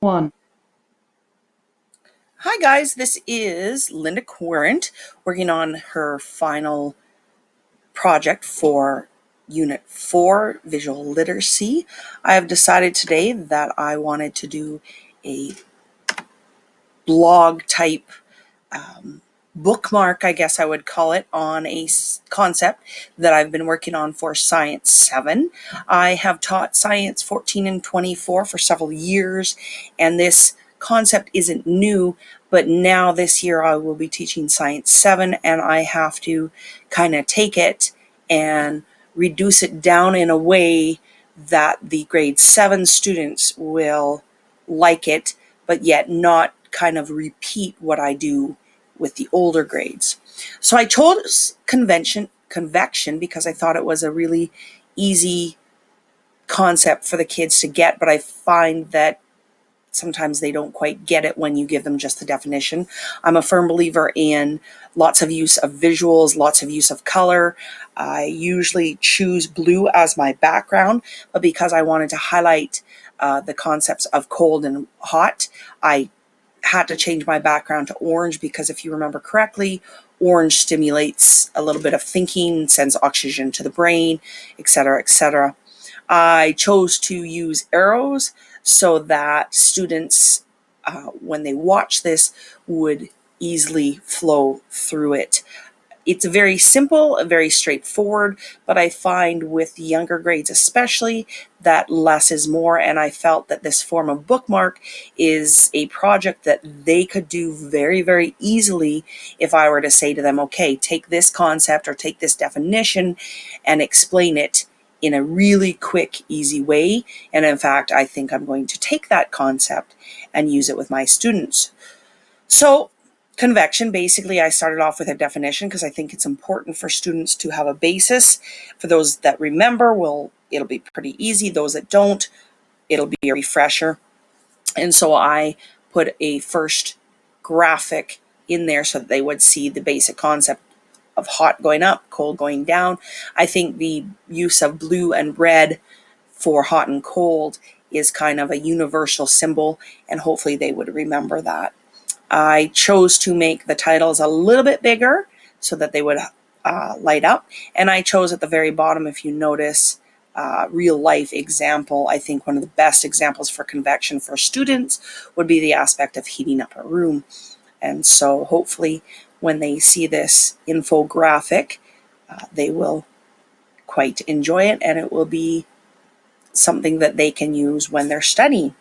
One. Hi guys, this is Linda Quarant working on her final project for Unit 4, Visual Literacy. I have decided today that I wanted to do a blog type bookmark, I guess I would call it, on a concept that I've been working on for Science 7. I have taught Science 14 and 24 for several years, and this concept isn't new, but now this year I will be teaching Science 7, and I have to kind of take it and reduce it down in a way that the grade 7 students will like it, but yet not kind of repeat what I do with the older grades. So I chose convection because I thought it was a really easy concept for the kids to get, but I find that sometimes they don't quite get it when you give them just the definition. I'm a firm believer in lots of use of visuals, lots of use of color. I usually choose blue as my background, but because I wanted to highlight the concepts of cold and hot, I had to change my background to orange because if you remember correctly, orange stimulates a little bit of thinking, sends oxygen to the brain, etc., etc. I chose to use arrows so that students, when they watch this, would easily flow through it. It's very simple, very straightforward, but I find with the younger grades especially that less is more, and I felt that this form of bookmark is a project that they could do very, very easily if I were to say to them, okay, take this concept or take this definition and explain it in a really quick, easy way. And in fact, I think I'm going to take that concept and use it with my students. So convection, basically, I started off with a definition because I think it's important for students to have a basis. For those that remember, it'll be pretty easy. Those that don't, it'll be a refresher. And so I put a first graphic in there so that they would see the basic concept of hot going up, cold going down. I think the use of blue and red for hot and cold is kind of a universal symbol, and hopefully they would remember that. I chose to make the titles a little bit bigger so that they would light up. And I chose at the very bottom, if you notice, real life example. I think one of the best examples for convection for students would be the aspect of heating up a room. And so hopefully when they see this infographic, they will quite enjoy it, and it will be something that they can use when they're studying.